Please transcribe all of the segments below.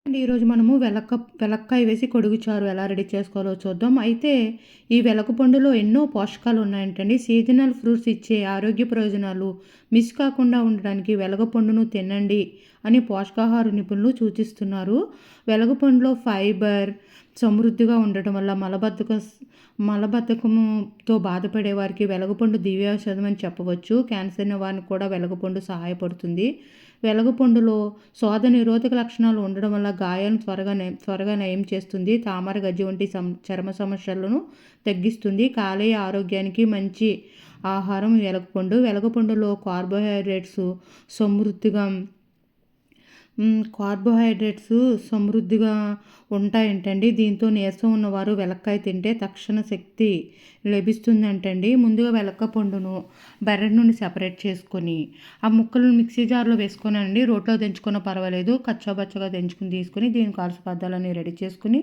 ఈరోజు మనము వెలక్కాయ వేసి కొడుగు చారు ఎలా రెడీ చేసుకోవాలో చూద్దాం. అయితే ఈ వెలగ పండులో ఎన్నో పోషకాలు ఉన్నాయంటండి. సీజనల్ ఫ్రూట్స్ ఇచ్చే ఆరోగ్య ప్రయోజనాలు మిస్ కాకుండా ఉండడానికి వెలగ పండును తినండి అని పోషకాహార నిపుణులు సూచిస్తున్నారు. వెలగ పండులో ఫైబర్ సమృద్ధిగా ఉండటం వల్ల మలబద్ధకంతో బాధపడే వారికి వెలగపండు దివ్యౌషధం అని చెప్పవచ్చు. క్యాన్సర్ నివారణకు కూడా వెలగపండు సహాయపడుతుంది. వెలగపండులో శోథ నిరోధక లక్షణాలు ఉండడం వల్ల గాయాలను త్వరగా నయం చేస్తుంది. తామర గజ్జి వంటి చర్మ సమస్యలను తగ్గిస్తుంది. కాలేయ ఆరోగ్యానికి మంచి ఆహారం వెలగపండు. వెలగపండులో కార్బోహైడ్రేట్స్ సమృద్ధిగా ఉంటాయంటండి. దీంతో నీరసం ఉన్నవారు వెలక్కాయ తింటే తక్షణ శక్తి లభిస్తుందంటండి. ముందుగా వెలక్క పండును బెర్రె నుండి సెపరేట్ చేసుకొని ఆ ముక్కలను మిక్సీ జార్లో వేసుకొనండి. రోట్లో దంచుకున్న పర్వాలేదు. కచ్చాబచ్చగా దంచుకుని తీసుకొని దీనికి కావాల్సిన పదార్థాలన్నీ రెడీ చేసుకుని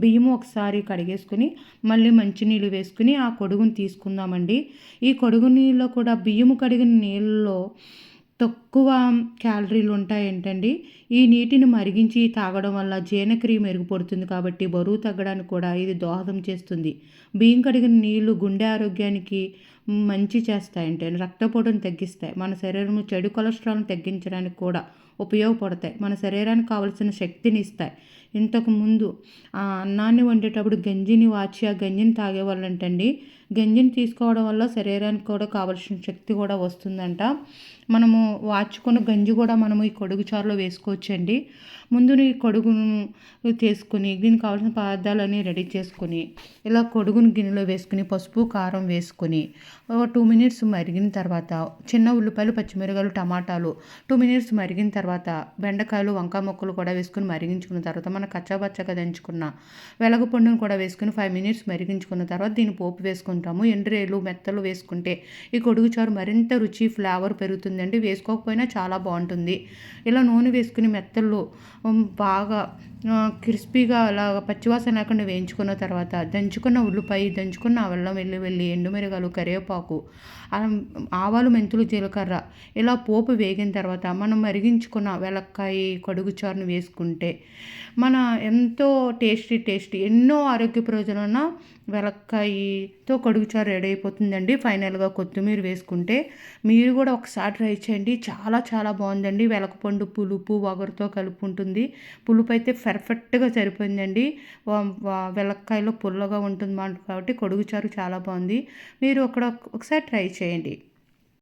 బియ్యము ఒకసారి కడిగేసుకుని మళ్ళీ మంచినీళ్ళు వేసుకుని ఆ కొడుగుని తీసుకుందామండి. ఈ కొడుగు నీళ్ళలో కూడా బియ్యము కడిగిన నీళ్ళలో తక్కువ క్యాలరీలు ఉంటాయేంటండి. ఈ నీటిని మరిగించి తాగడం వల్ల జీర్ణక్రియ మెరుగుపడుతుంది కాబట్టి బరువు తగ్గడానికి కూడా ఇది దోహదం చేస్తుంది. బియ్యం కడిగిన నీళ్లు గుండె ఆరోగ్యానికి మంచి చేస్తాయంటండి. రక్తపోటును తగ్గిస్తాయి. మన శరీరంలో చెడు కొలెస్ట్రాల్ను తగ్గించడానికి కూడా ఉపయోగపడతాయి. మన శరీరానికి కావలసిన శక్తిని ఇస్తాయి. ఇంతకుముందు ఆ అన్నాన్ని వండేటప్పుడు గంజిని వాచి ఆ గంజిని తాగేవాళ్ళంటండి. గంజిని తీసుకోవడం వల్ల శరీరానికి కూడా కావలసిన శక్తి కూడా వస్తుందంట. మనము వాచుకున్న గంజి కూడా మనము ఈ కొడుగు చారులో వేసుకోవచ్చండి. ముందు ఈ కొడుగును తీసుకుని దీనికి కావాల్సిన పదార్థాలన్నీ రెడీ చేసుకుని ఇలా కొడుగును గిన్నెలో వేసుకుని పసుపు కారం వేసుకుని 2 మినిట్స్ మరిగిన తర్వాత చిన్న ఉల్లిపాయలు పచ్చిమిరపకాయలు టమాటాలు 2 మినిట్స్ మరిగిన తర్వాత బెండకాయలు వంకాయ ముక్కలు కూడా వేసుకుని మరిగించుకున్న తర్వాత మన కచ్చాబచ్చగా దంచుకున్న వెలగపండును కూడా వేసుకుని 5 మినిట్స్ మరిగించుకున్న తర్వాత దీన్ని పోపు వేసుకుంటాము. ఎండ్రేలు మెత్తలు వేసుకుంటే ఈ కొడుగు చారు మరింత రుచి ఫ్లేవర్ పెరుగుతుందండి. వేసుకోకపోయినా చాలా బాగుంటుంది. ఇలా నూనె వేసుకుని మెత్తలు బాగా క్రిస్పీగా అలాగ పచ్చివాసన లేకుండా వేయించుకున్న తర్వాత దంచుకున్న ఉల్లిపాయ దంచుకున్న అల్లం వెల్లుల్లి ఎండుమిరగాయలు కరివేపాకు ఆవాలు మెంతులు జీలకర్ర ఇలా పోపు వేగిన తర్వాత మనం మరిగించుకున్న వెలక్కాయ కొడుగు చారును వేసుకుంటే మన ఎంతో టేస్టీ ఎన్నో ఆరోగ్య ప్రయోజనాల వెలక్కాయతో కొడుగు చారు రెడీ అయిపోతుందండి. ఫైనల్గా కొత్తిమీర వేసుకుంటే మీరు కూడా ఒకసారి ట్రై చేయండి. చాలా బాగుందండి. వెలకపండు పులుపు వగరుతో కలిపి ఉంటుంది. పులుపు అయితే పర్ఫెక్ట్గా సరిపోయిందండి. వెలక్కాయలో పుల్లగా ఉంటుంది కాబట్టి కొడుగు చారు చాలా బాగుంది. మీరు ఒకసారి ట్రై చేయండి.